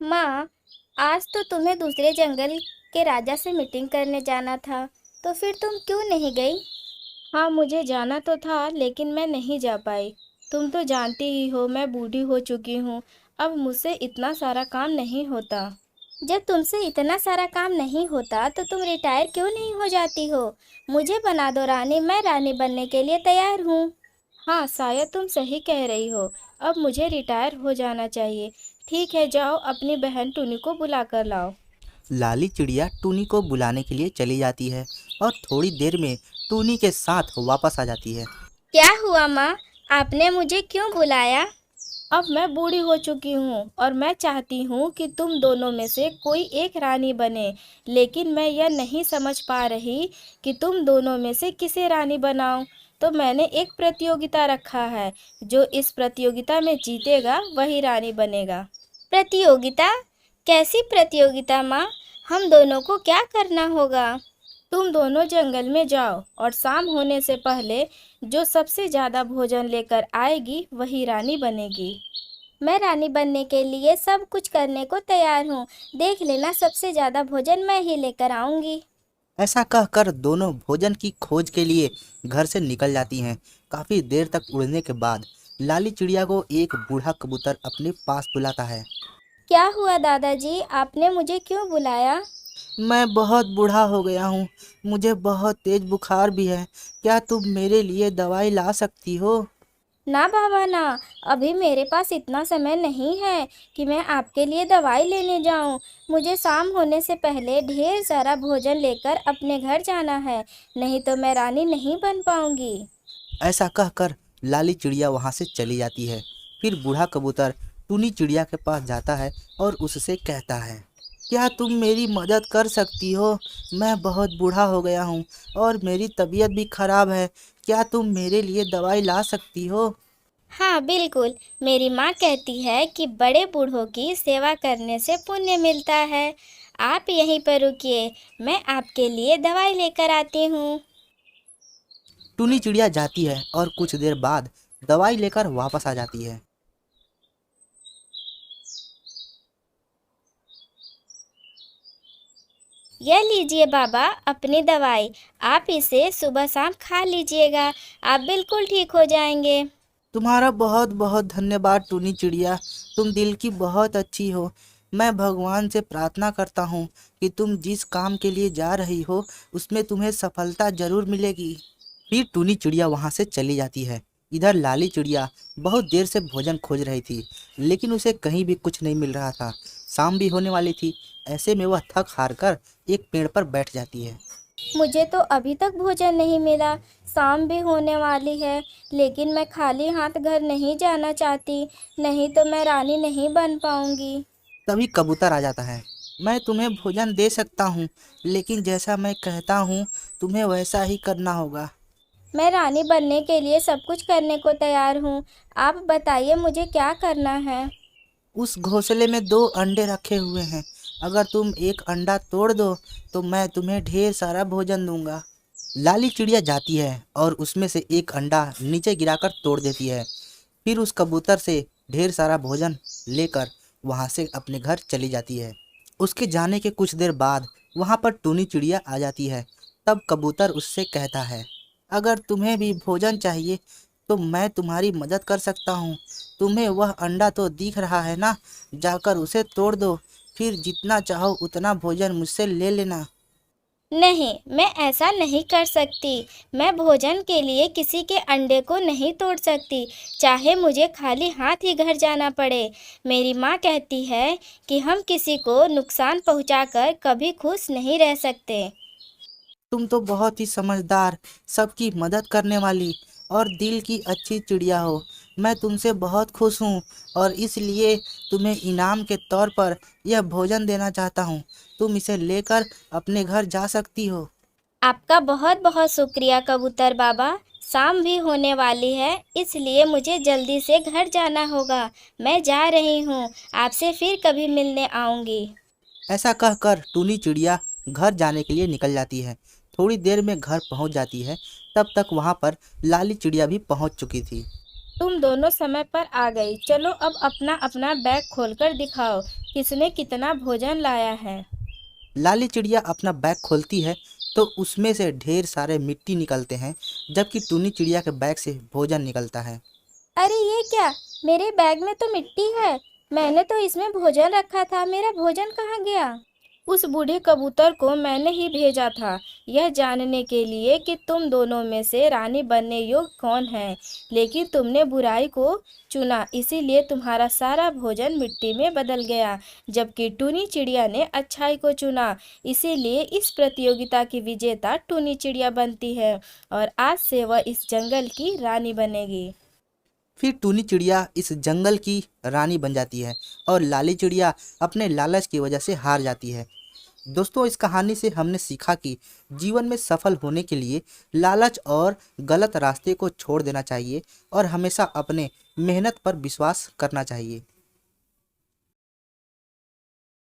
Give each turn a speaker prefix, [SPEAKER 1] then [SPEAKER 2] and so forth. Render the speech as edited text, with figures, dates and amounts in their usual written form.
[SPEAKER 1] माँ, आज तो तुम्हें दूसरे जंगल के राजा से मीटिंग करने जाना था, तो फिर तुम क्यों नहीं गई?
[SPEAKER 2] हाँ, मुझे जाना तो था लेकिन मैं नहीं जा पाई। तुम तो जानती ही हो मैं बूढ़ी हो चुकी हूँ। अब मुझसे इतना सारा काम नहीं होता।
[SPEAKER 1] जब तुमसे इतना सारा काम नहीं होता, तो तुम रिटायर क्यों नहीं हो जाती हो? मुझे बना दो रानी, मैं रानी बनने के लिए तैयार हूँ।
[SPEAKER 2] हाँ, शायद तुम सही कह रही हो। अब मुझे रिटायर हो जाना चाहिए। ठीक है, जाओ अपनी बहन टुनी को बुला कर लाओ।
[SPEAKER 3] लाली चिड़िया टूनी को बुलाने के लिए चली जाती है और थोड़ी देर में टूनी के साथ वापस आ जाती है।
[SPEAKER 1] क्या हुआ माँ? आपने मुझे क्यों बुलाया?
[SPEAKER 2] अब मैं बूढ़ी हो चुकी हूँ और मैं चाहती हूँ कि तुम दोनों में से कोई एक रानी बने, लेकिन मैं यह नहीं समझ पा रही कि तुम दोनों में से किसे रानी बनाऊं। तो मैंने एक प्रतियोगिता रखा है। जो इस प्रतियोगिता में जीतेगा वही रानी बनेगा।
[SPEAKER 1] प्रतियोगिता? कैसी प्रतियोगिता माँ? हम दोनों को क्या करना होगा?
[SPEAKER 2] तुम दोनों जंगल में जाओ और शाम होने से पहले जो सबसे ज्यादा भोजन लेकर आएगी वही रानी बनेगी।
[SPEAKER 1] मैं रानी बनने के लिए सब कुछ करने को तैयार हूँ। देख लेना, सबसे ज्यादा भोजन मैं ही लेकर आऊंगी।
[SPEAKER 3] ऐसा कहकर दोनों भोजन की खोज के लिए घर से निकल जाती हैं। काफी देर तक उड़ने के बाद लाली चिड़िया को एक बूढ़ा कबूतर अपने पास बुलाता है।
[SPEAKER 1] क्या हुआ दादाजी, आपने मुझे क्यों बुलाया?
[SPEAKER 3] मैं बहुत बूढ़ा हो गया हूँ। मुझे बहुत तेज बुखार भी है। क्या तुम मेरे लिए दवाई ला सकती हो?
[SPEAKER 1] ना बाबा ना, अभी मेरे पास इतना समय नहीं है कि मैं आपके लिए दवाई लेने जाऊं। मुझे शाम होने से पहले ढेर सारा भोजन लेकर अपने घर जाना है, नहीं तो मैं रानी नहीं बन पाऊंगी।
[SPEAKER 3] ऐसा कहकर लाली चिड़िया वहाँ से चली जाती है। फिर बूढ़ा कबूतर टूनी चिड़िया के पास जाता है और उससे कहता है, क्या तुम मेरी मदद कर सकती हो? मैं बहुत बूढ़ा हो गया हूँ और मेरी तबीयत भी खराब है। क्या तुम मेरे लिए दवाई ला सकती हो?
[SPEAKER 1] हाँ बिल्कुल, मेरी माँ कहती है कि बड़े बूढ़ों की सेवा करने से पुण्य मिलता है। आप यहीं पर रुकिए, मैं आपके लिए दवाई लेकर आती हूँ।
[SPEAKER 3] टूनी चिड़िया जाती है और कुछ देर बाद दवाई लेकर वापस आ जाती है।
[SPEAKER 1] यह लीजिए बाबा अपनी दवाई। आप इसे सुबह शाम खा लीजिएगा, आप बिल्कुल ठीक हो जाएंगे।
[SPEAKER 3] तुम्हारा बहुत बहुत धन्यवाद टूनी चिड़िया। तुम दिल की बहुत अच्छी हो। मैं भगवान से प्रार्थना करता हूँ कि तुम जिस काम के लिए जा रही हो उसमें तुम्हें सफलता जरूर मिलेगी। फिर टूनी चिड़िया वहाँ से चली जाती है। इधर लाली चिड़िया बहुत देर से भोजन खोज रही थी, लेकिन उसे कहीं भी कुछ नहीं मिल रहा था। शाम भी होने वाली थी। ऐसे में वह थक हार कर एक पेड़ पर बैठ जाती है।
[SPEAKER 1] मुझे तो अभी तक भोजन नहीं मिला, शाम भी होने वाली है, लेकिन मैं खाली हाथ घर नहीं जाना चाहती, नहीं तो मैं रानी नहीं बन पाऊंगी।
[SPEAKER 3] तभी कबूतर आ जाता है। मैं तुम्हें भोजन दे सकता हूँ, लेकिन जैसा मैं कहता हूँ तुम्हें वैसा ही करना होगा।
[SPEAKER 1] मैं रानी बनने के लिए सब कुछ करने को तैयार हूँ। आप बताइए मुझे क्या करना है?
[SPEAKER 3] उस घोंसले में दो अंडे रखे हुए हैं। अगर तुम एक अंडा तोड़ दो तो मैं तुम्हें ढेर सारा भोजन दूंगा। लाली चिड़िया जाती है और उसमें से एक अंडा नीचे गिराकर तोड़ देती है। फिर उस कबूतर से ढेर सारा भोजन लेकर वहाँ से अपने घर चली जाती है। उसके जाने के कुछ देर बाद वहाँ पर टूनी चिड़िया आ जाती है। तब कबूतर उससे कहता है, अगर तुम्हें भी भोजन चाहिए तो मैं तुम्हारी मदद कर सकता हूँ। तुम्हें वह अंडा तो दिख रहा है ना, जाकर उसे तोड़ दो। फिर जितना चाहो उतना भोजन मुझसे ले लेना।
[SPEAKER 1] नहीं, मैं ऐसा नहीं कर सकती। मैं भोजन के लिए किसी के अंडे को नहीं तोड़ सकती, चाहे मुझे खाली हाथ ही घर जाना पड़े। मेरी माँ कहती है कि हम किसी को नुकसान पहुँचाकर कभी खुश नहीं रह सकते।
[SPEAKER 3] तुम तो बहुत ही समझदार, सबकी मदद करने वाली और दिल की अच्छी चिड़िया हो। मैं तुमसे बहुत खुश हूँ और इसलिए तुम्हें इनाम के तौर पर यह भोजन देना चाहता हूँ। तुम इसे लेकर अपने घर जा सकती हो।
[SPEAKER 1] आपका बहुत बहुत शुक्रिया कबूतर बाबा। शाम भी होने वाली है, इसलिए मुझे जल्दी से घर जाना होगा। मैं जा रही हूँ, आपसे फिर कभी मिलने आऊँगी।
[SPEAKER 3] ऐसा कहकर टूनी चिड़िया घर जाने के लिए निकल जाती है। थोड़ी देर में घर पहुंच जाती है। तब तक वहां पर लाली चिड़िया भी पहुंच चुकी थी।
[SPEAKER 2] तुम दोनों समय पर आ गई। चलो अब अपना अपना बैग खोलकर दिखाओ, किसने कितना भोजन लाया है।
[SPEAKER 3] लाली चिड़िया अपना बैग खोलती है तो उसमें से ढेर सारे मिट्टी निकलते हैं, जबकि टूनी चिड़िया के बैग से भोजन निकलता है।
[SPEAKER 1] अरे ये क्या, मेरे बैग में तो मिट्टी है। मैंने तो इसमें भोजन रखा था, मेरा भोजन कहाँ गया?
[SPEAKER 2] उस बूढ़े कबूतर को मैंने ही भेजा था, यह जानने के लिए कि तुम दोनों में से रानी बनने योग्य कौन है, लेकिन तुमने बुराई को चुना, इसीलिए तुम्हारा सारा भोजन मिट्टी में बदल गया। जबकि टूनी चिड़िया ने अच्छाई को चुना, इसीलिए इस प्रतियोगिता की विजेता टूनी चिड़िया बनती है और आज से वह इस जंगल की रानी बनेगी।
[SPEAKER 3] फिर टूनी चिड़िया इस जंगल की रानी बन जाती है और लाली चिड़िया अपने लालच की वजह से हार जाती है। दोस्तों, इस कहानी से हमने सीखा कि जीवन में सफल होने के लिए लालच और गलत रास्ते को छोड़ देना चाहिए और हमेशा अपने मेहनत पर विश्वास करना चाहिए।